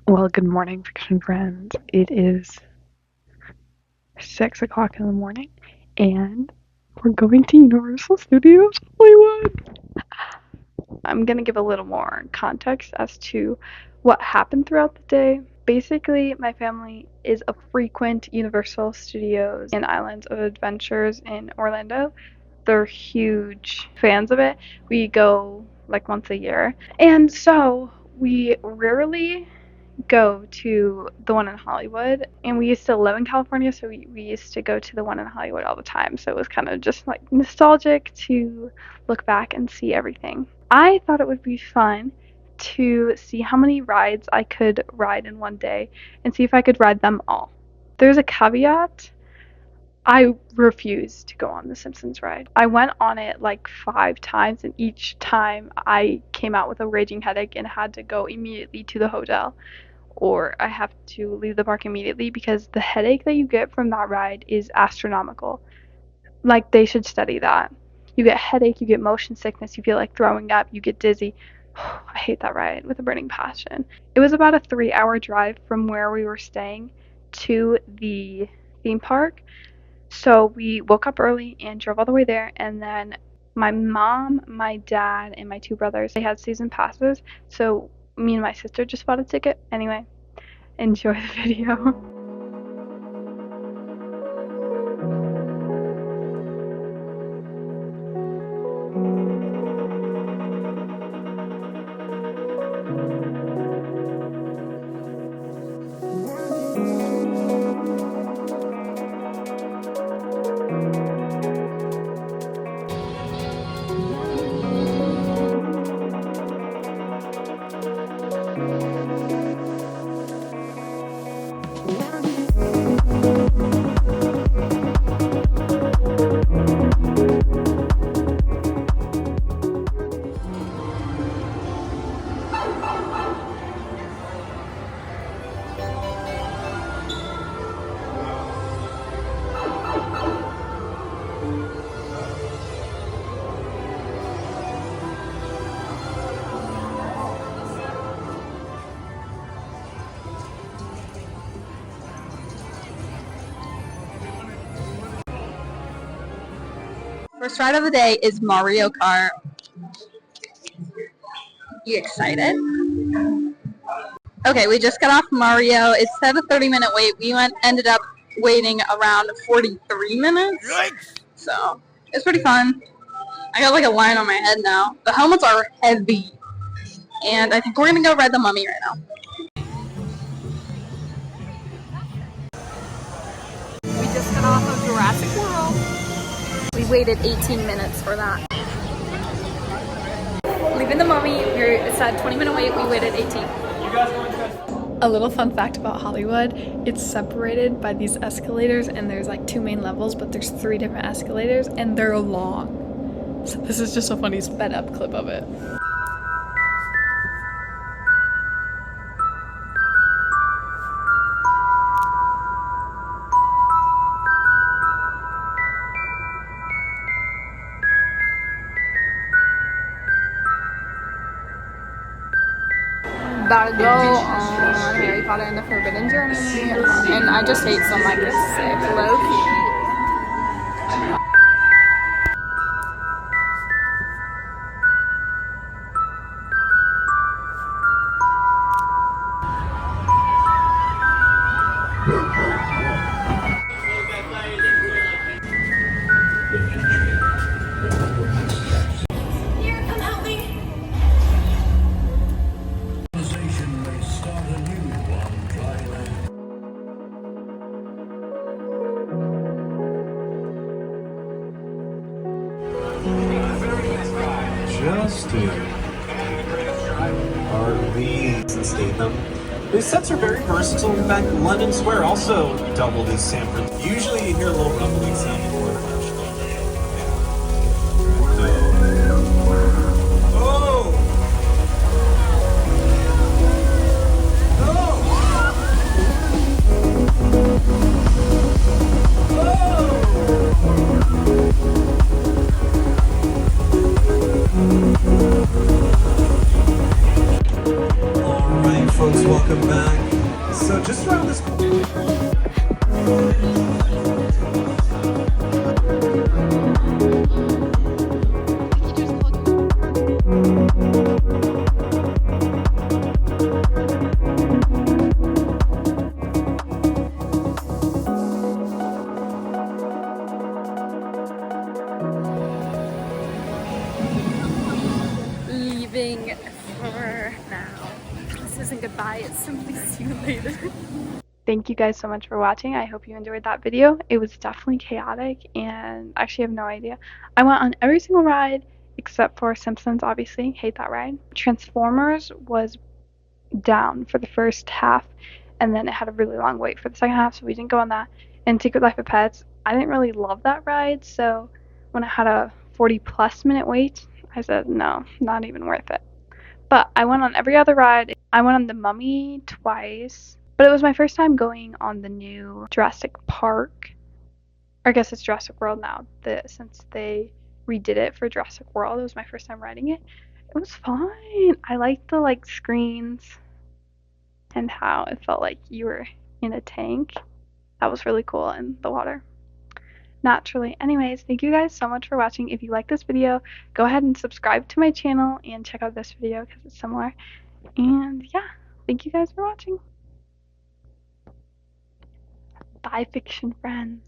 Well, good morning, fiction friends. It is 6 o'clock in the morning, and we're going to Universal Studios Hollywood. I'm going to give a little more context as to what happened throughout the day. Basically, my family is a frequent Universal Studios and Islands of Adventures in Orlando. They're huge fans of it. We go like once a year. And so we rarely go to the one in Hollywood, and we used to live in California, so we used to go to the one in Hollywood all the time. So it was kind of just like nostalgic to look back and see everything. I thought it would be fun to see how many rides I could ride in one day and see if I could ride them all. There's a caveat. I refuse to go on the Simpsons ride. I went on it like 5 times, and each time I came out with a raging headache and had to go immediately to the hotel, or I have to leave the park immediately because the headache that you get from that ride is astronomical. Like, they should study that. You get headache, you get motion sickness, you feel like throwing up, you get dizzy. I hate that ride with a burning passion. It was about a 3-hour drive from where we were staying to the theme park. So we woke up early and drove all the way there, and then my mom, my dad, and my two brothers, they had season passes, so me and my sister just bought a ticket. Anyway, enjoy the video. First ride of the day is Mario Kart. You excited? Okay, we just got off Mario. It said a 30-minute wait. We ended up waiting around 43 minutes. So, it's pretty fun. I got like a line on my head now. The helmets are heavy. And I think we're gonna go ride the Mummy right now. We just got off of Jurassic World. We waited 18 minutes for that. Leaving the Mummy, it said 20-minute wait, we waited 18. A little fun fact about Hollywood, it's separated by these escalators, and there's like 2 main levels, but there's 3 different escalators, and they're long. So this is just a funny sped up clip of it. About to go on Harry Potter and the Forbidden Journey, and I just hate some like it's sick, low key. Justin, RVs and Statham. These sets are very versatile. In fact, London Square also doubled as San Francisco. Usually you hear a little rumbling sound before. Folks, welcome back. So just around this Leaving for now. This isn't goodbye, it's simply see you later. Thank you guys so much for watching. I hope you enjoyed that video. It was definitely chaotic and I actually have no idea. I went on every single ride except for Simpsons, obviously. Hate that ride. Transformers was down for the first half and then it had a really long wait for the second half, so we didn't go on that. And Secret Life of Pets, I didn't really love that ride, so when it had a 40+ minute wait, I said no, not even worth it. But I went on every other ride. I went on the Mummy twice, but it was my first time going on the new Jurassic Park. Or I guess it's Jurassic World now, since they redid it for Jurassic World. It was my first time riding it. It was fine. I liked the screens and how it felt like you were in a tank. That was really cool in the water. Naturally. Anyways, thank you guys so much for watching. If you like this video, go ahead and subscribe to my channel and check out this video because it's similar. And yeah, thank you guys for watching. Bye, fiction friends.